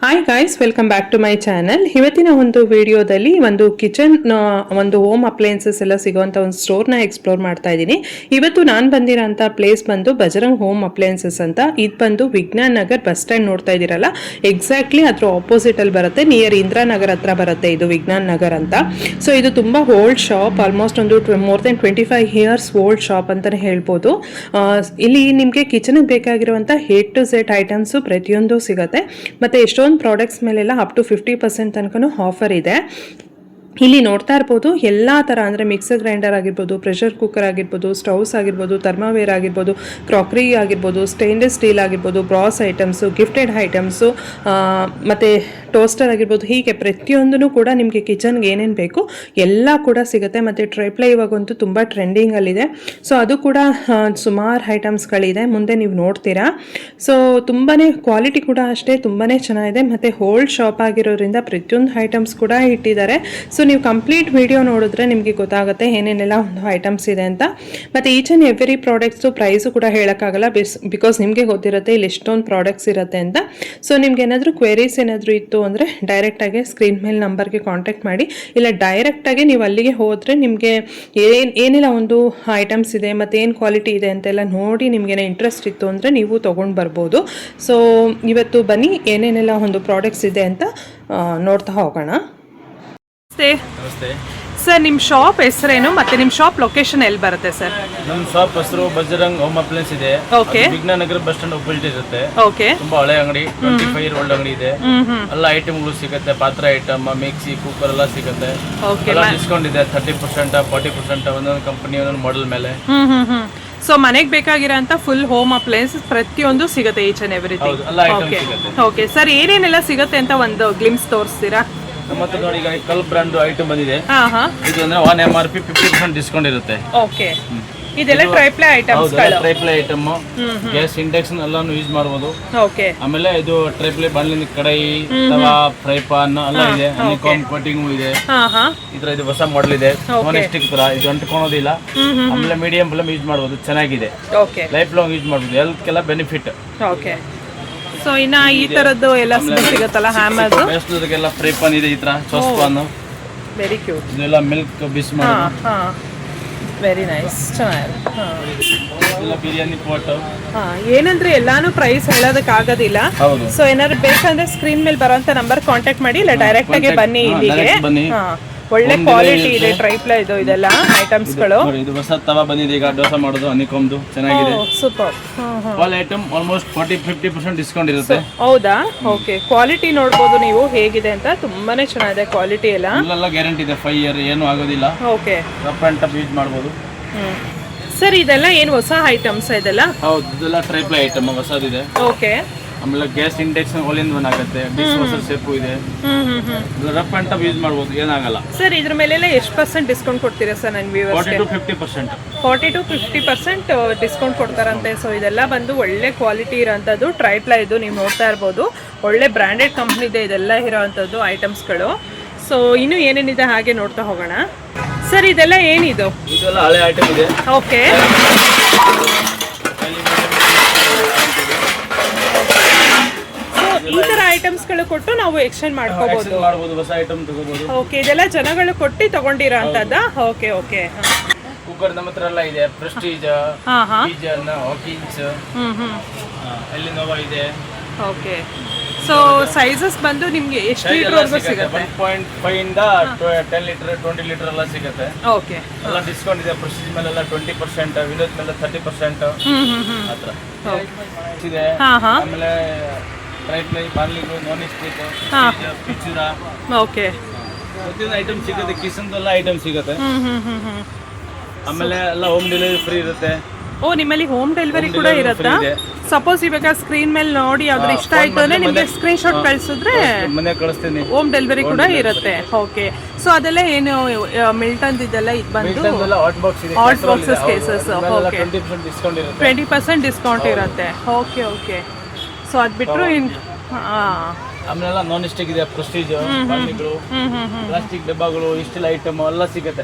Hi guys, welcome back to my channel. ಇವತ್ತಿನ ಒಂದು ವಿಡಿಯೋದಲ್ಲಿ ಒಂದು ಕಿಚನ್ ಒಂದು ಹೋಮ್ ಅಪ್ಲಯನ್ಸಸ್ ಎಲ್ಲ ಸಿಗುವಂಥ ಒಂದು ಸ್ಟೋರ್ನ ಎಕ್ಸ್ಪ್ಲೋರ್ ಮಾಡ್ತಾ ಇದ್ದೀನಿ. ಇವತ್ತು ನಾನು ಬಂದಿರೋಂಥ ಪ್ಲೇಸ್ ಬಂದು ಬಜರಂಗ್ ಹೋಮ್ ಅಪ್ಲಯನ್ಸಸ್ ಅಂತ. ಇದು ಬಂದು ವಿಜ್ಞಾನ್ ನಗರ್ ಬಸ್ ಸ್ಟ್ಯಾಂಡ್ ನೋಡ್ತಾ ಇದ್ದೀರಲ್ಲ, ಎಕ್ಸಾಕ್ಟ್ಲಿ ಅದ್ರ ಆಪೋಸಿಟಲ್ಲಿ ಬರುತ್ತೆ, ನಿಯರ್ ಇಂದಿರಾನಗರ್ ಹತ್ರ ಬರುತ್ತೆ ಇದು ವಿಜ್ಞಾನ್ ನಗರ್ ಅಂತ. ಸೊ ಇದು ತುಂಬ ಓಲ್ಡ್ ಶಾಪ್, ಆಲ್ಮೋಸ್ಟ್ ಒಂದು more than 25 years old shop ಅಂತಲೇ ಹೇಳ್ಬೋದು. ಇಲ್ಲಿ ನಿಮಗೆ ಕಿಚನ್ಗೆ ಬೇಕಾಗಿರುವಂಥ A to Z ಐಟಮ್ಸು ಪ್ರತಿಯೊಂದು ಸಿಗುತ್ತೆ. ಮತ್ತು ಎಷ್ಟೊಂದು ಪ್ರಾಡಕ್ಟ್ಸ್ ಮೇಲೆಲ್ಲ ಅಪ್ ಟು 50% ತನಕನೂ ಆಫರ್ ಇದೆ. ಇಲ್ಲಿ ನೋಡ್ತಾ ಇರ್ಬೋದು ಎಲ್ಲ ಥರ, ಅಂದರೆ ಮಿಕ್ಸರ್ ಗ್ರೈಂಡರ್ ಆಗಿರ್ಬೋದು, ಪ್ರೆಷರ್ ಕುಕ್ಕರ್ ಆಗಿರ್ಬೋದು, ಸ್ಟವ್ಸ್ ಆಗಿರ್ಬೋದು, ಥರ್ಮಾವೇರ್ ಆಗಿರ್ಬೋದು, ಕ್ರಾಕ್ರಿ ಆಗಿರ್ಬೋದು, ಸ್ಟೇನ್ಲೆಸ್ ಸ್ಟೀಲ್ ಆಗಿರ್ಬೋದು, ಬ್ರಾಸ್ ಐಟಮ್ಸು, ಗಿಫ್ಟೆಡ್ ಐಟಮ್ಸು, ಮತ್ತು ಟೋಸ್ಟರ್ ಆಗಿರ್ಬೋದು, ಹೀಗೆ ಪ್ರತಿಯೊಂದೂ ಕೂಡ ನಿಮಗೆ ಕಿಚನ್ಗೆ ಏನೇನು ಬೇಕು ಎಲ್ಲ ಕೂಡ ಸಿಗುತ್ತೆ. ಮತ್ತು ಟ್ರೈಪ್ಲೈ ಇವಾಗಂತೂ ತುಂಬ ಟ್ರೆಂಡಿಂಗಲ್ಲಿದೆ. ಸೊ ಅದು ಕೂಡ ಸುಮಾರು ಐಟಮ್ಸ್ಗಳಿದೆ, ಮುಂದೆ ನೀವು ನೋಡ್ತೀರಾ. ಸೊ ತುಂಬಾ ಕ್ವಾಲಿಟಿ ಕೂಡ ಅಷ್ಟೇ ತುಂಬಾ ಚೆನ್ನಾಗಿದೆ. ಮತ್ತು ಹೋಲ್ಡ್ ಶಾಪ್ ಆಗಿರೋದ್ರಿಂದ ಪ್ರತಿಯೊಂದು ಐಟಮ್ಸ್ ಕೂಡ ಇಟ್ಟಿದ್ದಾರೆ. ಸೊ ನೀವು ಕಂಪ್ಲೀಟ್ ವಿಡಿಯೋ ನೋಡಿದ್ರೆ ನಿಮಗೆ ಗೊತ್ತಾಗುತ್ತೆ ಏನೇನೆಲ್ಲ ಒಂದು ಐಟಮ್ಸ್ ಇದೆ ಅಂತ. ಮತ್ತು each and every products price ಕೂಡ ಹೇಳೋಕ್ಕಾಗಲ್ಲ, ಬಿಕಾಸ್ ನಿಮಗೆ ಗೊತ್ತಿರುತ್ತೆ ಇಲ್ಲಿ ಎಷ್ಟೊಂದು ಪ್ರಾಡಕ್ಟ್ಸ್ ಇರುತ್ತೆ ಅಂತ. ಸೊ ನಿಮ್ಗೆ ಏನಾದರೂ ಕ್ವೆರೀಸ್ ಏನಾದರೂ ಇತ್ತು ಅಂದರೆ ಡೈರೆಕ್ಟಾಗಿ ಸ್ಕ್ರೀನ್ ಮೇಲೆ ನಂಬರ್ಗೆ ಕಾಂಟ್ಯಾಕ್ಟ್ ಮಾಡಿ, ಇಲ್ಲ ಡೈರೆಕ್ಟಾಗಿ ನೀವು ಅಲ್ಲಿಗೆ ಹೋದರೆ ನಿಮಗೆ ಏನೆಲ್ಲ ಒಂದು ಐಟಮ್ಸ್ ಇದೆ ಮತ್ತು ಏನು ಕ್ವಾಲಿಟಿ ಇದೆ ಅಂತೆಲ್ಲ ನೋಡಿ ನಿಮಗೇನೋ ಇಂಟ್ರೆಸ್ಟ್ ಇತ್ತು ಅಂದರೆ ನೀವು ತೊಗೊಂಡು ಬರ್ಬೋದು. ಸೊ ಇವತ್ತು ಬನ್ನಿ ಏನೇನೆಲ್ಲ ಒಂದು ಪ್ರಾಡಕ್ಟ್ಸ್ ಇದೆ ಅಂತ ನೋಡ್ತಾ ಹೋಗೋಣ. ನಮಸ್ತೆ ಸರ್, ನಿಮ್ಮ ಶಾಪ್ ಹೆಸರೇನು ಮತ್ತೆ ನಿಮ್ಮ ಶಾಪ್ ಲೊಕೇಶನ್ ಎಲ್ಲಿ ಬರುತ್ತೆ ಸರ್? ನಮ್ಮ ಶಾಪ್ ಹೆಸರು ಬಜರಂಗ್ ಹೋಮ್ ಅಪ್ಲಯನ್ಸ್ ಇದೆ. ಓಕೆ. ವಿಜ್ಞಾನ ನಗರ ಬಸ್ ಸ್ಟ್ಯಾಂಡ್ ಒಪ್ಪಲಿಟಿ ಇರುತ್ತೆ. ಓಕೆ. ತುಂಬಾ ಹಳೆ ಅಂಗಡಿ, 25 ಇಯರ್ ಓಲ್ಡ್ ಅಂಗಡಿ ಇದೆ. ಎಲ್ಲ ಐಟಮ್ಗಳು ಸಿಗುತ್ತೆ, ಪಾತ್ರ ಐಟಮ್, ಮಿಕ್ಸಿ, ಕುಕ್ಕರ್ ಎಲ್ಲ ಸಿಗುತ್ತೆ. ಎಲ್ಲ ಡಿಸ್ಕೌಂಟ್ ಇದೆ, 30%, 40% ಒಂದೊಂದು ಕಂಪನಿ ಒಂದೊಂದು ಮಾಡೆಲ್ ಮೇಲೆ. ಸೊ ಮನೆಗೆ ಬೇಕಾಗಿರೋಂಥ ಫುಲ್ ಹೋಮ್ ಅಪ್ಲಯನ್ಸ್ ಪ್ರತಿಯೊಂದು ಸಿಗುತ್ತೆ, ಈಚ್ ಅಂಡ್ ಎವ್ರಿಥಿಂಗ್. ಎಲ್ಲ ಐಟಮ್ ಸಿಗುತ್ತೆ. ಓಕೆ ಸರ್, ಏನೇನೆಲ್ಲ ಸಿಗುತ್ತೆ ಅಂತ ಒಂದು ಗ್ಲಿಮ್ಸ್ ತೋರಿಸ್ತೀರಾ? ಮತ್ತೆ ನೋಡಿ, ಈಗ ಕಲ್ ಬ್ರ್ಯಾಂಡ್ ಐಟಮ್ ಬಂದಿದೆ. ಇದು ಅಂದ್ರೆ 1 MRP 50% ಡಿಸ್ಕೌಂಟ್ ಇರುತ್ತೆ. ಓಕೆ. ಇದೆಲ್ಲ ಟ್ರೈಪ್ಲೈ ಐಟಮ್ಸ್ ಗಳು. ಟ್ರೈಪ್ಲೈ ಐಟಮ್, ಗ್ಯಾಸ್ ಇಂಡಕ್ಷನ್ ಎಲ್ಲಾನು ಯೂಸ್ ಮಾಡಬಹುದು. ಓಕೆ. ಆಮೇಲೆ ಇದು ಟ್ರೈಪ್ಲೈ ಬಾಣಲಿನ ಕಡಾಯಿ, ತವಾ, ಫ್ರೈ ಪಾನ್ ಎಲ್ಲ ಇದೆ. ಅನಿಕಾಮ್ ಕೋಟಿಂಗ್ ಇದೆ. ಇದ್ರ ಇದು ಹೊಸ ಮಾಡೆಲ್ ಇದೆ, ನಾನ್ ಸ್ಟಿಕ್ ತರ, ಇದು ಅಂಟ್ಕೊಳೋದಿಲ್ಲ. ಆಮೇಲೆ ಮೀಡಿಯಂ ಫ್ಲೇಮ್ ಯೂಸ್ ಮಾಡಬಹುದು, ಚೆನ್ನಾಗಿದೆ. ಓಕೆ. ಲೈಫ್ ಲಾಂಗ್ ಯೂಸ್ ಮಾಡಬಹುದು, ಹೆಲ್ತ್ ಕೆಲ್ಲ ಬೆನಿಫಿಟ್. ಓಕೆ. ಸೊ ಇನ್ನ ಈ ತರದ್ದು ಎಲ್ಲ ಸಿಗುತ್ತಲ್ಲ, ಹ್ಯಾಮರ್ ಎಲ್ಲ ಫ್ರೈ ಪಾನ್ ಇದೆ, ಈ ತರ ಸಾಸ್ ಪಾನ್, ವೆರಿ ಕ್ಯೂಟ್. ಇದೆಲ್ಲ ಮಿಲ್ಕ್ ಬಿಸ್ ಮಾಡೋದು, ವೆರಿ ನೈಸ್, ಚೆನ್ನಾಗಿದೆ. ಇದೆಲ್ಲ ಬಿರಿಯಾನಿ ಪಾಟ್. ಏನಂದ್ರೆ ಎಲ್ಲಾನು ಪ್ರೈಸ್ ಹೇಳೋದಕ್ಕಾಗೋದಿಲ್ಲ. ಸೊ ಏನಾದ್ರು ಬೇಕಂದ್ರೆ ಸ್ಕ್ರೀನ್ ಮೇಲೆ ಬರೋಂತ ನಂಬರ್ ಕಾಂಟ್ಯಾಕ್ಟ್ ಮಾಡಿ, ಇಲ್ಲ ಡೈರೆಕ್ಟ್ ಆಗಿ ಬನ್ನಿ ಇಲ್ಲಿಗೆ. ಒಳ್ಳೆ ಕ್ವಾಲಿಟಿ ಇದೆ ಟ್ರೈಪ್ಲೈ ಇದು, ಇದೆಲ್ಲ ಐಟಮ್ಸ್ ಗಳು. ಇದು ಹೊಸ ತವಾ ಬಂದಿದೆ, ಈಗ ದೋಸೆ ಮಾಡೋದು, ಅನಿಕಾಮ್ದು, ಚೆನ್ನಾಗಿದೆ. Super. All item almost 40-50% discount ಇರುತ್ತೆ. ಹೌದಾ? ಓಕೆ. ಕ್ವಾಲಿಟಿ ನೋಡ್ಬೋದು ನೀವು ಹೇಗಿದೆ ಅಂತ, ತುಂಬಾನೇ ಚೆನ್ನಾಗಿದೆ ಕ್ವಾಲಿಟಿ ಎಲ್ಲ. ಎಲ್ಲ ಗ್ಯಾರಂಟಿ ಇದೆ, 5 ಇಯರ್ ಏನು ಆಗೋದಿಲ್ಲ. Okay. Rough and tough use ಮಾಡಬಹುದು. ಸರ್ ಇದೆಲ್ಲ ಏನು ಹೊಸ ಐಟಮ್ಸ್ ಇದೆಲ್ಲ? ಹೌದು, ಇದೆಲ್ಲ ಟ್ರೈಪ್ಲೈ ಐಟಮ್ ಹೊಸದಿದೆ. ಓಕೆ. ಆಮೇಲೆ ಗ್ಯಾಸ್ ಇಂಡಕ್ಷನ್ ಆಲ್-ಇನ್ ಒನ್ ಆಗುತ್ತೆ, ಡಿಶ್ ವಾಷರ್ ಸೇಫು ಇದೆ. ರಫ್ ಅಂಡ್ ಟಫ್ ಯೂಸ್ ಮಾಡಬಹುದು, ಏನಾಗಲ್ಲ. ಸರ್ ಇದ್ರ ಮೇಲೆಲ್ಲ ಎಷ್ಟು % ಡಿಸ್ಕೌಂಟ್ ಕೊಡ್ತೀರಾ ಸರ್ ನನ್ನ ವ್ಯೂವರ್ಸ್ಗೆ? 40-50%. 40-50% ಡಿಸ್ಕೌಂಟ್ ಕೊಡ್ತಾರಂತೆ. ಸೊ ಇದೆಲ್ಲ ಬಂದು ಒಳ್ಳೆ ಕ್ವಾಲಿಟಿ ಇರೋಂಥದ್ದು ಟ್ರೈಪ್ಲೈ ಇದು, ನೀವು ನೋಡ್ತಾ ಇರ್ಬೋದು. ಒಳ್ಳೆ ಬ್ರ್ಯಾಂಡೆಡ್ ಕಂಪ್ನಿದೆ ಇದೆಲ್ಲ ಇರೋವಂಥದ್ದು ಐಟಮ್ಸ್ಗಳು. ಸೊ ಇನ್ನು ಏನೇನಿದೆ ಹಾಗೆ ನೋಡ್ತಾ ಹೋಗೋಣ. ಸರ್ ಇದೆಲ್ಲ ಏನಿದು? ಇದೆಲ್ಲ ಹಳೆ ಐಟಮ್ ಇದೆ. ಓಕೆ. ಈ ತರ ಐಟಮ್ಸ್ ಗಳು ಕೊಟ್ಟು ನಾವು ಎಕ್ಸ್ಚೇಂಜ್ ಮಾಡ್ಕೋಬಹುದು, ಹೊಸ ಐಟಮ್ ತಗೋಬಹುದು. ಓಕೆ. ಇದೆಲ್ಲ ಜನಗಳು ಕೊಟ್ಟು ತಗೊಂಡಿರೋ ಅಂತದ. ಓಕೆ. ಓಕೆ. ಕುಕ್ಕರ್ ನಮ್ಮ ಹತ್ರ ಎಲ್ಲ ಇದೆ, ಪ್ರೆಸ್ಟೀಜ್, ಪಿಜನ್, ಹಾಕಿನ್ಸ್, ಎಲ್ಲಿನೋವಾ ಇದೆ. ಓಕೆ. ಸೊ ಸೈಜಸ್ ಬಂದು ನಿಮಗೆ ಎಷ್ಟು ಲೀಟರ್ವರೆಗೂ ಸಿಗುತ್ತೆ? 1.5 ಇಂದ 10 ಲೀಟರ್ 20 ಲೀಟರ್ ಎಲ್ಲ ಸಿಗುತ್ತೆ. ಓಕೆ. ಎಲ್ಲ ಡಿಸ್ಕೌಂಟ್ ಇದೆ, ಪ್ರೆಸ್ಟೀಜ್ ಮೇಲೆಲ್ಲ 20%, ವಿನೋದ್ ಮೇಲೆ 30% ಹತ್ರ ಇದೆ. ಆಮೇಲೆ ಟ್ರೈಪ್ಲೈ, ಬಾರ್ಲಿಂಗು, ನಾನ್ ಸ್ಟಿಕ್, ಪಿಚುರ, ಓಕೆ, ಪ್ರತಿಯೊಂದು ಐಟಮ್ ಸಿಗುತ್ತೆ. ಕಿಚನ್ದೆಲ್ಲ ಐಟಮ್ ಸಿಗುತ್ತೆ. ಆಮೇಲೆ ಎಲ್ಲ ಹೋಮ್ ಡೆಲಿವರಿ ಫ್ರೀ ಇರುತ್ತೆ. ಓ, ನಿಮ್ಮಲ್ಲಿ ಹೋಮ್ ಡೆಲಿವರಿ ಕೂಡ ಇರುತ್ತಾ? ಸಪೋಸ್ ಇವಾಗ ಸ್ಕ್ರೀನ್ ಮೇಲೆ ನೋಡಿ ಯಾವ್ದು ಇಷ್ಟ ಆಯ್ತು ಅಂದ್ರೆ ನಿಮಗೆ ಸ್ಕ್ರೀನ್ ಶಾಟ್ ಕಳಿಸಿದ್ರೆ ಮನೆ ಕಳಿಸ್ತೀನಿ, ಹೋಮ್ ಡೆಲಿವರಿ ಕೂಡ ಇರುತ್ತೆ. ಓಕೆ. ಸೊ ಅದೆಲ್ಲ ಏನು ಮಿಲ್ಟನ್ ಇದೆಲ್ಲ ಇದು ಬಂದು hot boxes cases. Okay. 20% discount ಇರುತ್ತೆ. 20% ಡಿಸ್ಕೌಂಟ್ ಇರುತ್ತೆ. ಓಕೆ. ಓಕೆ. ಸೊ ಅದು ಬಿಟ್ಟರು ಆಮೇಲೆ ನಾನ್ ಸ್ಟಿಕ್ ಇದೆ, ಪ್ರೆಸ್ಟೀಜ್ ಬಾಂಡ್ಲಿಗಳು, ಪ್ಲಾಸ್ಟಿಕ್ ಡಬ್ಬಗಳು, ಸ್ಟೀಲ್ ಐಟಮ್ ಎಲ್ಲ ಸಿಗುತ್ತೆ.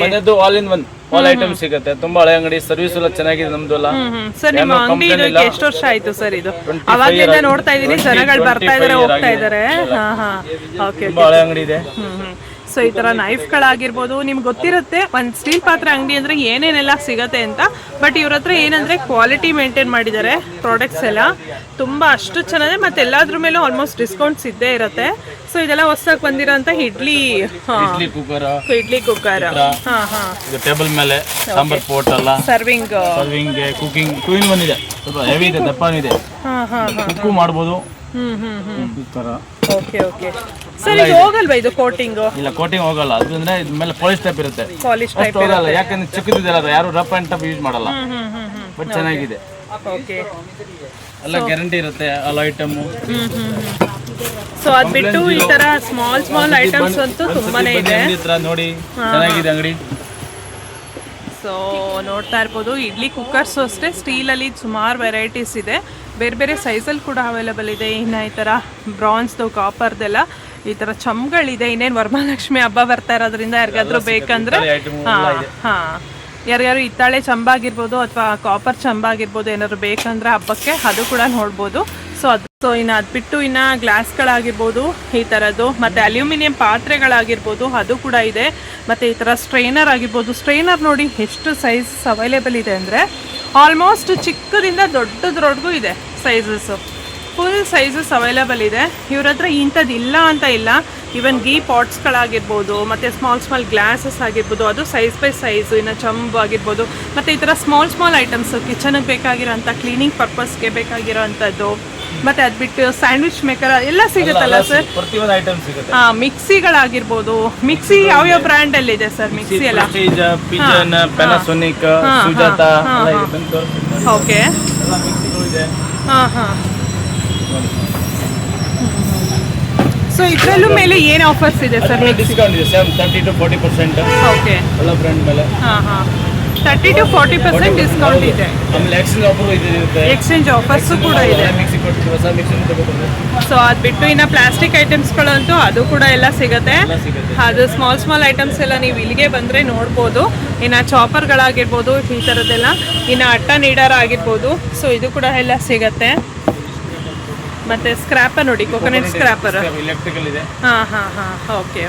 ಮನೆಯದು all in one all item ಸಿಗುತ್ತೆ. ತುಂಬಾ ಹಳೆ ಅಂಗಡಿ, ಸರ್ವಿಸ್ ಎಲ್ಲ ಚೆನ್ನಾಗಿದೆ ನಮ್ದು ಎಲ್ಲ. ಸರ್ ನಿಮ್ಮ ಅಂಗಡಿ ಎಷ್ಟು ವರ್ಷ ಆಯ್ತು ಸರ್? ಇದು ಅವಾಗ್ಲಿಂದ ನೋಡ್ತಾ ಇದೀನಿ, ಜನಗಳು ಬರ್ತಾ ಇದಾರೆ ಹೋಗ್ತಾ ಇದಾರೆ. ತುಂಬಾ ಹಳೆ ಅಂಗಡಿ ಇದೆ. ಸೊ ಈ ತರ ನೈಫ್ಗಳಾಗಿರ್ಬೋದು, ನಿಮ್ಗೆ ಗೊತ್ತಿರುತ್ತೆ ಒಂದು ಸ್ಟೀಲ್ ಪಾತ್ರೆ ಅಂಗಡಿ ಅಂದ್ರೆ ಏನೇನೆಲ್ಲ ಸಿಗತ್ತೆ ಅಂತ. ಬಟ್ ಇವ್ರ ಹತ್ರ ಏನಂದ್ರೆ ಕ್ವಾಲಿಟಿ ಮೇಂಟೈನ್ ಮಾಡಿದ್ದಾರೆ, ಪ್ರಾಡಕ್ಟ್ಸ್ ಎಲ್ಲ ತುಂಬಾ ಅಷ್ಟು ಚೆನ್ನಾಗಿದೆ. ಮತ್ತೆ ಎಲ್ಲಾದ್ರ ಮೇಲೂ ಆಲ್ಮೋಸ್ಟ್ ಡಿಸ್ಕೌಂಟ್ಸ್ ಇದ್ದೇ ಇರುತ್ತೆ. ಸೊ ಇದೆಲ್ಲ ಹೊಸದಾಗಿ ಬಂದಿರೋಂಥ ಇಡ್ಲಿ ಕುಕ್ಕರ್, ಇದು ಟೇಬಲ್ ಮೇಲೆ ಸಾಂಬಾರ್ ಪೋಟ್ ಅಲ್ಲ, ಸರ್ವಿಂಗ್ ಕುಕಿಂಗ್ 2-in-1 ಇದೆ. ಸ್ವಲ್ಪ ಹೆವಿ ಇದೆ, ದಪ್ಪ ಇದೆ, ಕುಕ್ಕು ಮಾಡ್ಬೋದು. ಓಕೆ ಓಕೆ ಸರ್, ಇದು ಹೋಗಲ್ವಾ ಇದು ಕೋಟಿಂಗ್? ಇಲ್ಲ, ಕೋಟಿಂಗ್ ಹೋಗಲ್ಲ. ಅದಂದ್ರೆ ಇದ್ರ ಮೇಲೆ ಪಾಲಿಶ್ ಟೈಪ್ ಇರುತ್ತೆ, ಪಾಲಿಶ್ ಟೈಪ್ ಹೋಗಲ್ಲ. ಯಾಕಂದ್ರೆ ಚಿಕ್ಕದಿದೆಲ್ಲ, ಅದು ಯಾರು ರಫ್ ಅಂಡ್ ಟಫ್ ಯೂಸ್ ಮಾಡಲ್ಲ. ಬಟ್ ಚೆನ್ನಾಗಿದೆ, ಓಕೆ. ಎಲ್ಲ ಗ್ಯಾರಂಟಿ ಇರುತ್ತೆ ಆಲ್ ಐಟಮ್. ಸೊ ಅದ್ ಬಿಟ್ಟು ಈ ತರ ಸ್ಮಾಲ್ ಐಟಮ್ಸ್ ಅಂತೂ ತುಂಬಾನೇ ಇದೆ ನೋಡಿ, ಚೆನ್ನಾಗಿದೆ ಅಂಗಡಿ. ಸೊ ನೋಡ್ತಾ ಇರ್ಬೋದು, ಇಡ್ಲಿ ಕುಕ್ಕರ್ಸ್ ಅಷ್ಟೇ ಸ್ಟೀಲಲ್ಲಿ ಸುಮಾರು ವೆರೈಟೀಸ್ ಇದೆ, ಬೇರೆ ಬೇರೆ ಸೈಜಲ್ಲಿ ಕೂಡ ಅವೈಲೇಬಲ್ ಇದೆ. ಇನ್ನು ಈ ಥರ ಬ್ರಾನ್ಸ್ದು, ಕಾಪರ್ದೆಲ್ಲ ಈ ಥರ ಚಮ್ಗಳಿದೆ. ಇನ್ನೇನು ವರಮಹಾಲಕ್ಷ್ಮಿ ಹಬ್ಬ ಬರ್ತಾ ಇರೋದ್ರಿಂದ ಯಾರಿಗಾದ್ರೂ ಬೇಕಂದ್ರೆ ಯಾರ್ಯಾರು ಹಿತ್ತಾಳೆ ಚಂಬ ಆಗಿರ್ಬೋದು ಅಥವಾ ಕಾಪರ್ ಚಂಬ ಆಗಿರ್ಬೋದು ಏನಾದ್ರು ಬೇಕಂದ್ರೆ ಹಬ್ಬಕ್ಕೆ ಅದು ಕೂಡ ನೋಡ್ಬೋದು. ಸೊ ಇನ್ನು ಅದು ಬಿಟ್ಟು ಇನ್ನು ಗ್ಲಾಸ್ಗಳಾಗಿರ್ಬೋದು ಈ ಥರದ್ದು, ಮತ್ತು ಅಲ್ಯೂಮಿನಿಯಂ ಪಾತ್ರೆಗಳಾಗಿರ್ಬೋದು ಅದು ಕೂಡ ಇದೆ. ಮತ್ತು ಈ ಥರ ಸ್ಟ್ರೈನರ್ ಆಗಿರ್ಬೋದು. ಸ್ಟ್ರೈನರ್ ನೋಡಿ ಎಷ್ಟು ಸೈಜ್ ಅವೈಲೇಬಲ್ ಇದೆ ಅಂದರೆ ಆಲ್ಮೋಸ್ಟ್ ಚಿಕ್ಕದಿಂದ ದೊಡ್ಡದ್ರೊಡ್ಗೂ ಇದೆ ಸೈಜಸ್ಸು, ಫುಲ್ ಸೈಜಸ್ ಅವೈಲೇಬಲ್ ಇದೆ. ಇವ್ರ ಹತ್ರ ಇಂಥದ್ದು ಇಲ್ಲ ಅಂತ ಇಲ್ಲ. ಈವನ್ ಗೀ ಪಾಟ್ಸ್ಗಳಾಗಿರ್ಬೋದು, ಮತ್ತು ಸ್ಮಾಲ್ ಗ್ಲಾಸಸ್ ಆಗಿರ್ಬೋದು, ಅದು ಸೈಜ್ ಬೈ ಸೈಜು. ಇನ್ನು ಚಂಬು ಆಗಿರ್ಬೋದು, ಮತ್ತು ಈ ಥರ ಸ್ಮಾಲ್ ಐಟಮ್ಸು ಕಿಚನ್ಗೆ ಬೇಕಾಗಿರೋಂಥ ಕ್ಲೀನಿಂಗ್ ಪರ್ಪಸ್ಗೆ ಬೇಕಾಗಿರೋವಂಥದ್ದು. ಮತ್ತು ಅದು ಬಿಟ್ಟು ಸ್ಯಾಂಡ್ವಿಚ್ ಮೇಕರ್ ಎಲ್ಲ ಸಿಗುತ್ತಲ್ಲ ಸರ್? ಪ್ರತಿಯೊಂದು ಐಟಮ್ ಸಿಗುತ್ತೆ. ಮಿಕ್ಸಿಗಳಾಗಿರ್ಬೋದು. ಮಿಕ್ಸಿ ಯಾವ್ಯಾವ ಬ್ರ್ಯಾಂಡಲ್ಲಿ ಇದೆ ಸರ್ ಮಿಕ್ಸಿ ಎಲ್ಲ? ಪ್ಯಾನಾಸೋನಿಕ್, ಸುಜಾತ. ಓಕೆ, ಸೊ ಇದರಲ್ಲೂ ಮೇಲೆ ಏನು ಆಫರ್ಸ್ ಇದೆ ಸರ್? ಡಿಸ್ಕೌಂಟ್ ಇದೆ 30 to 40%. ಓಕೆ, ಎಲ್ಲ ಬ್ರ್ಯಾಂಡ್ ಮೇಲೆ 30 to 40% ಡಿಸ್ಕೌಂಟ್ ಇದೆ. ಆಮೇಲೆ ಎಕ್ಸ್ಚೇಂಜ್ ಆಫರ್ ಇದೆ, ಎಕ್ಸ್ಚೇಂಜ್ ಆಫರ್ಸ್ ಕೂಡ ಇದೆ. ಮಿಕ್ಸಿ ಕೊಡ್ತೀವಿ, ಹೊಸ ಮಿಕ್ಸಿ ತಗೋಬಹುದು. ಸೊ ಅದು ಬಿಟ್ಟು ಇನ್ನು ಪ್ಲಾಸ್ಟಿಕ್ ಐಟಮ್ಸ್ಗಳಂತೂ ಅದು ಕೂಡ ಎಲ್ಲ ಸಿಗುತ್ತೆ. ಅದು ಸ್ಮಾಲ್ ಐಟಮ್ಸ್ ಎಲ್ಲ ನೀವು ಇಲ್ಲಿಗೆ ಬಂದರೆ ನೋಡ್ಬೋದು. ಇನ್ನು ಚಾಪರ್ಗಳಾಗಿರ್ಬೋದು ಈ ಥರದ್ದೆಲ್ಲ, ಇನ್ನು ಅಟ್ಟ ನೀಡರ್ ಆಗಿರ್ಬೋದು. ಸೊ ಇದು ಕೂಡ ಎಲ್ಲ ಸಿಗುತ್ತೆ. ಮತ್ತು ಸ್ಕ್ರ್ಯಾಪರ್ ನೋಡಿ, ಕೊಕೊನಟ್ ಸ್ಕ್ರ್ಯಾಪರ್ ಎಲೆಕ್ಟ್ರಿಕಲ್ ಇದೆ. ಓಕೆ.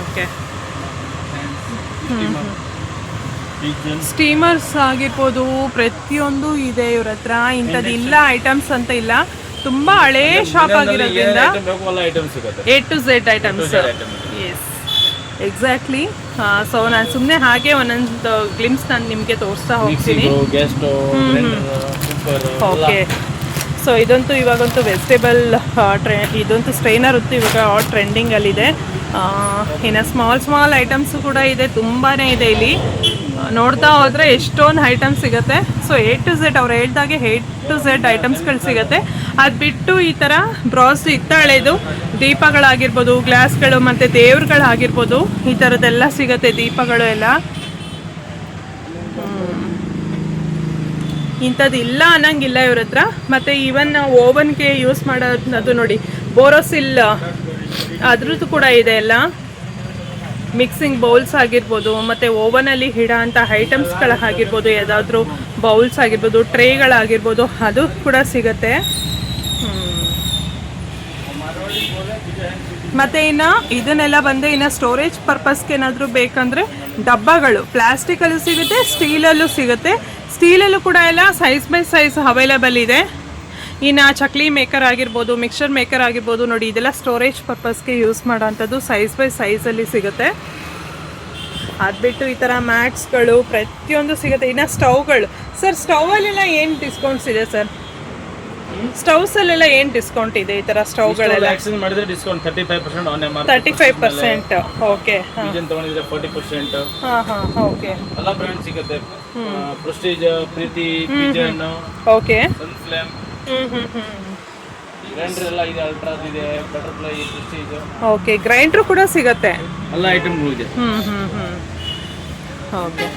ಸ್ಟೀಮರ್ಸ್ ಆಗಿರ್ಬೋದು, ಪ್ರತಿಯೊಂದು ಇದೆ ಇವ್ರ ಹತ್ರ. ಇಂಥದ್ದು ಇಲ್ಲ ಐಟಮ್ಸ್ ಅಂತ ಇಲ್ಲ, ತುಂಬ ಹಳೇ ಶಾಪ್ ಆಗಿರೋದ್ರಿಂದ A to Z items. Yes, exactly. So ನಾನು ಸುಮ್ಮನೆ ಹಾಗೆ ಒಂದೊಂದು ಗ್ಲಿಮ್ಸ್ ನಾನು ನಿಮಗೆ ತೋರಿಸ್ತಾ ಹೋಗ್ತೀನಿ. ಓಕೆ, ಸೊ ಇದಂತೂ ಇವಾಗಂತೂ ವೆಜಿಟೇಬಲ್ ಇದಂತೂ ಸ್ಟ್ರೈನರ್ ಅಂತೂ ಇವಾಗ ಟ್ರೆಂಡಿಂಗಲ್ಲಿದೆ. ಇನ್ನು ಸ್ಮಾಲ್ ಐಟಮ್ಸು ಕೂಡ ಇದೆ, ತುಂಬಾ ಇದೆ ಇಲ್ಲಿ. ನೋಡ್ತಾ ಹೋದರೆ ಎಷ್ಟೊಂದು ಐಟಮ್ಸ್ ಸಿಗುತ್ತೆ. ಸೊ A to Z ಅವ್ರು ಹೇಳ್ದಾಗೆ A to Z ಐಟಮ್ಸ್ಗಳು ಸಿಗುತ್ತೆ. ಅದು ಬಿಟ್ಟು ಈ ಥರ ಬ್ರಾಸ್ ಹಿತ್ತಾಳೆದು ದೀಪಗಳಾಗಿರ್ಬೋದು, ಗ್ಲಾಸ್ಗಳು, ಮತ್ತು ದೇವ್ರುಗಳಾಗಿರ್ಬೋದು ಈ ಥರದ್ದೆಲ್ಲ ಸಿಗುತ್ತೆ. ದೀಪಗಳು ಎಲ್ಲ ಇಂಥದ್ದು ಇಲ್ಲ ಅನ್ನಂಗಿಲ್ಲ ಇವ್ರ ಹತ್ರ. ಮತ್ತು ಈವನ್ ಓವನ್ಗೆ ಯೂಸ್ ಮಾಡೋದು ನೋಡಿ, ಬೋರೋಸಿಲ್ ಅದ್ರದ್ದು ಕೂಡ ಇದೆ ಎಲ್ಲ. ಮಿಕ್ಸಿಂಗ್ ಬೌಲ್ಸ್ ಆಗಿರ್ಬೋದು, ಮತ್ತು ಓವನಲ್ಲಿ ಇಡೋ ಅಂಥ ಐಟಮ್ಸ್ಗಳಾಗಿರ್ಬೋದು, ಯಾವುದಾದ್ರೂ ಬೌಲ್ಸ್ ಆಗಿರ್ಬೋದು, ಟ್ರೇಗಳಾಗಿರ್ಬೋದು ಅದು ಕೂಡ ಸಿಗುತ್ತೆ. ಮತ್ತು ಇನ್ನು ಇದನ್ನೆಲ್ಲ ಬಂದು ಇನ್ನು ಸ್ಟೋರೇಜ್ ಪರ್ಪಸ್ಗೆ ಏನಾದರೂ ಬೇಕಂದರೆ ಡಬ್ಬಗಳು ಪ್ಲಾಸ್ಟಿಕಲ್ಲೂ ಸಿಗುತ್ತೆ, ಸ್ಟೀಲಲ್ಲೂ ಸಿಗುತ್ತೆ. ಸ್ಟೀಲಲ್ಲೂ ಕೂಡ ಎಲ್ಲ ಸೈಜ್ ಬೈ ಸೈಜ್ ಅವೈಲೇಬಲ್ ಇದೆ. ಇನ್ನು ಚಕ್ಲಿ ಮೇಕರ್ ಆಗಿರ್ಬೋದು, ಮಿಕ್ಸರ್ ಮೇಕರ್ ಆಗಿರ್ಬೋದು ನೋಡಿ, ಇದೆಲ್ಲ ಸ್ಟೋರೇಜ್ ಪರ್ಪಸ್ಗೆ ಯೂಸ್ ಮಾಡೋವಂಥದ್ದು ಸೈಜ್ ಬೈ ಸೈಜಲ್ಲಿ ಸಿಗುತ್ತೆ. ಅದು ಬಿಟ್ಟು ಈ ಥರ ಮ್ಯಾಟ್ಸ್ಗಳು ಪ್ರತಿಯೊಂದು ಸಿಗುತ್ತೆ. ಇನ್ನು ಸ್ಟವ್ಗಳು ಸರ್, ಸ್ಟವಲ್ಲೆಲ್ಲ ಏನು ಡಿಸ್ಕೌಂಟ್ಸ್ ಇದೆ ಸರ್? ಸ್ಟವ್ಸಲ್ಲೆಲ್ಲ ಏನು ಡಿಸ್ಕೌಂಟ್ ಇದೆ ಈ ಥರ ಸ್ಟವ್ಗಳೆಲ್ಲ? ಎಕ್ಸ್ಚೇಂಜ್ ಮಾಡಿದ್ರೆ ಡಿಸ್ಕೌಂಟ್ 35% ಆನ್ MRP. 35%. ಓಕೆ. ಇದನ್ನ ತಗೊಂಡಿದ್ರೆ 40%. ಓಕೆ. ಎಲ್ಲ ಬ್ರ್ಯಾಂಡ್ ಸಿಗುತ್ತೆ. ಪ್ರೆಸ್ಟೀಜ್, ಪ್ರೀತಿ, ಪಿಜನ್, ಓಕೆ, ಸನ್ಫ್ಲೇಮ್, ಗ್ರೈಂಡರ್ ಎಲ್ಲ ಇದೆ, ಅಲ್ಟ್ರಾಸ್ ಇದೆ, ಬಟರ್ಫ್ಲೈ, ಪ್ರೆಸ್ಟೀಜ್. ಓಕೆ, ಗ್ರೈಂಡರ್ ಕೂಡ ಸಿಗುತ್ತೆ. ಎಲ್ಲ ಐಟಮ್ಗಳು ಇದೆ. ಓಕೆ.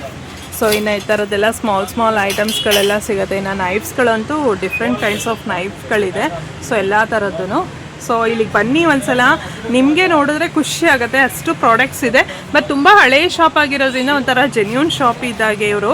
ಸೊ ಇನ್ನು ಈ ಥರದ್ದೆಲ್ಲ ಸ್ಮಾಲ್ ಐಟಮ್ಸ್ಗಳೆಲ್ಲ ಸಿಗುತ್ತೆ. ಇನ್ನು ನೈಫ್ಸ್ಗಳಂತೂ ಡಿಫ್ರೆಂಟ್ ಕೈಂಡ್ಸ್ ಆಫ್ ನೈಫ್ಗಳಿದೆ. ಸೊ ಎಲ್ಲ ಥರದ್ದು ಸೊ ಇಲ್ಲಿಗೆ ಬನ್ನಿ ಒಂದ್ಸಲ, ನಿಮಗೆ ನೋಡಿದ್ರೆ ಖುಷಿ ಆಗುತ್ತೆ, ಅಷ್ಟು ಪ್ರಾಡಕ್ಟ್ಸ್ ಇದೆ. ಬಟ್ ತುಂಬ ಹಳೆಯ ಶಾಪ್ ಆಗಿರೋದ್ರಿಂದ ಒಂಥರ ಜೆನ್ಯೂನ್ ಶಾಪ್ ಇದ್ದಾಗೆ ಇವರು,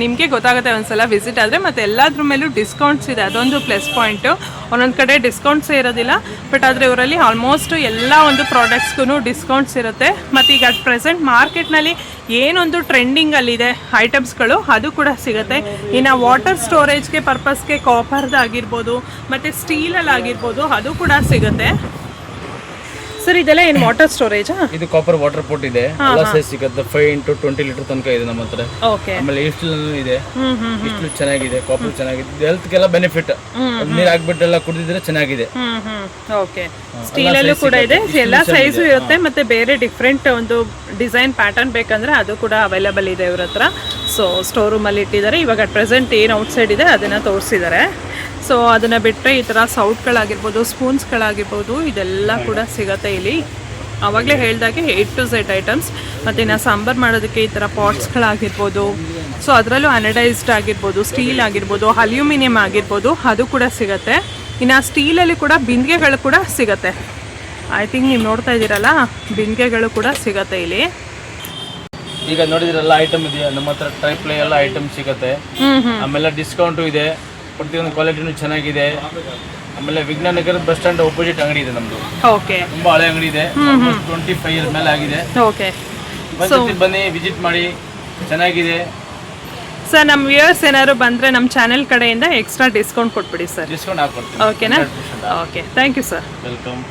ನಿಮಗೆ ಗೊತ್ತಾಗುತ್ತೆ ಒಂದ್ಸಲ ವಿಸಿಟ್ ಆದರೆ. ಮತ್ತು ಎಲ್ಲದ್ರ ಮೇಲೂ ಡಿಸ್ಕೌಂಟ್ಸ್ ಇದೆ, ಅದೊಂದು ಪ್ಲಸ್ ಪಾಯಿಂಟು. ಒಂದೊಂದು ಕಡೆ ಡಿಸ್ಕೌಂಟ್ಸೇ ಇರೋದಿಲ್ಲ, ಬಟ್ ಆದರೆ ಇವರಲ್ಲಿ ಆಲ್ಮೋಸ್ಟ್ ಎಲ್ಲ ಒಂದು ಪ್ರಾಡಕ್ಟ್ಸ್ಗೂ ಡಿಸ್ಕೌಂಟ್ಸ್ ಇರುತ್ತೆ. ಮತ್ತು ಈಗ ಅಟ್ ಪ್ರೆಸೆಂಟ್ ಮಾರ್ಕೆಟ್ನಲ್ಲಿ ಏನೊಂದು ಟ್ರೆಂಡಿಂಗಲ್ಲಿದೆ ಐಟಮ್ಸ್ಗಳು ಅದು ಕೂಡ ಸಿಗುತ್ತೆ. ಇನ್ನು ವಾಟರ್ ಸ್ಟೋರೇಜ್ಗೆ ಪರ್ಪಸ್ಗೆ ಕಾಪರ್ದಾಗಿರ್ಬೋದು ಮತ್ತು ಸ್ಟೀಲಲ್ಲಿ ಆಗಿರ್ಬೋದು ಅದು ಕೂಡ ಸಿಗುತ್ತೆ. ಸರ್ ಇದೆಲ್ಲ ಏನು ವಾಟರ್ ಸ್ಟೋರೇಜಾ? ಇದು ಕಾಪರ್ ವಾಟರ್ ಪೋಟ್ ಇದೆ, ಎಲ್ಲ ಸೈಜ್ ಸಿಗುತ್ತೆ. 5 into 20 ಲೀಟರ್ ತನಕ ಇದೆ ನಮ್ಮ ಹತ್ರ. ಓಕೆ. ಆಮೇಲೆ ಇಸ್ಟಿಲ್ ಇದೆ, ಇಸ್ಟಿಲ್ ಚೆನ್ನಾಗಿದೆ, ಕಾಪರ್ ಚೆನ್ನಾಗಿದೆ, ಹೆಲ್ತ್ಗೆಲ್ಲ ಬೆನಿಫಿಟ್. ನೀರು ಹಾಕ್ಬಿಟ್ಟೆಲ್ಲ ಕುಡಿದಿದ್ರೆ ಚೆನ್ನಾಗಿದೆ. ಓಕೆ. ಸ್ಟೀಲಲ್ಲೂ ಕೂಡ ಇದೆ, ಎಲ್ಲ ಸೈಜು ಇರುತ್ತೆ. ಮತ್ತೆ ಬೇರೆ ಡಿಫ್ರೆಂಟ್ ಒಂದು ಡಿಸೈನ್ ಪ್ಯಾಟರ್ನ್ ಬೇಕಂದ್ರೆ ಅದು ಕೂಡ ಅವೈಲೇಬಲ್ ಇದೆ ಇವ್ರ ಹತ್ರ. ಸೊ ಸ್ಟೋರ್ ರೂಮಲ್ಲಿ ಇಟ್ಟಿದ್ದಾರೆ. ಇವಾಗ ಪ್ರೆಸೆಂಟ್ ಏನು ಔಟ್ಸೈಡ್ ಇದೆ ಅದನ್ನು ತೋರಿಸಿದ್ದಾರೆ. ಸೊ ಅದನ್ನು ಬಿಟ್ಟರೆ ಈ ಥರ ಸೌಟ್ಗಳಾಗಿರ್ಬೋದು, ಸ್ಪೂನ್ಸ್ಗಳಾಗಿರ್ಬೋದು, ಇದೆಲ್ಲ ಕೂಡ ಸಿಗುತ್ತೆ ಇಲ್ಲಿ. ಆವಾಗಲೇ ಹೇಳಿದಾಗೆ A to Z ಐಟಮ್ಸ್. ಮತ್ತು ಇನ್ನು ಸಾಂಬಾರು ಮಾಡೋದಕ್ಕೆ ಈ ಥರ ಪಾಟ್ಸ್ಗಳಾಗಿರ್ಬೋದು, ಸೊ ಅದರಲ್ಲೂ ಅನಡೈಸ್ಡ್ ಆಗಿರ್ಬೋದು, ಸ್ಟೀಲ್ ಆಗಿರ್ಬೋದು, ಅಲ್ಯೂಮಿನಿಯಂ ಆಗಿರ್ಬೋದು, ಅದು ಕೂಡ ಸಿಗುತ್ತೆ. ಇನ್ನು ಸ್ಟೀಲಲ್ಲಿ ಕೂಡ ಬಿಂದಿಗೆಗಳು ಕೂಡ ಸಿಗುತ್ತೆ. ಐ ಥಿಂಕ್ ನೀವು ನೋಡ್ತಾ ಇದ್ದೀರಲ್ಲ, ಬಿಂದಿಗೆಗಳು ಕೂಡ ಸಿಗುತ್ತೆ ಇಲ್ಲಿ. ಈಗ ನೋಡಿದ್ರೆಲ್ಲ ಐಟಮ್ ಇದೆಯಾ ನಮ್ಮ ಹತ್ರ, ಟ್ರೈಪ್ಲೇ ಎಲ್ಲ ಐಟಮ್ ಸಿಗುತ್ತೆ. ಆಮೇಲೆ ಡಿಸ್ಕೌಂಟು ಇದೆ, ಪ್ರತಿಯೊಂದು ಕ್ವಾಲಿಟಿನೂ ಚೆನ್ನಾಗಿದೆ. ಆಮೇಲೆ ವಿಜ್ಞಾನನಗರ ಬಸ್ ಸ್ಟ್ಯಾಂಡ್ ಅಪೋಸಿಟ್ ಅಂಗಡಿ ಇದೆ ನಮ್ದು. ಓಕೆ. ತುಂಬಾ ಹಳೆ ಅಂಗಡಿ ಇದೆ, 25 years ಮೇಲೆ ಆಗಿದೆ. ಓಕೆ. ಬನ್ನಿ ವಿಸಿಟ್ ಮಾಡಿ, ಚೆನ್ನಾಗಿದೆ. ಸರ್ ನಮ್ಮ ವ್ಯೂಯರ್ಸ್ ಏನಾದ್ರು ಬಂದರೆ ನಮ್ಮ ಚಾನೆಲ್ ಕಡೆಯಿಂದ ಎಕ್ಸ್ಟ್ರಾ ಡಿಸ್ಕೌಂಟ್ ಕೊಟ್ಬಿಡಿ ಸರ್. ಡಿಸ್ಕೌಂಟ್ ಹಾಕ್ಕೊಡ್ತೀನಿ. ಓಕೆನಾ? Okay, thank you sir. Welcome.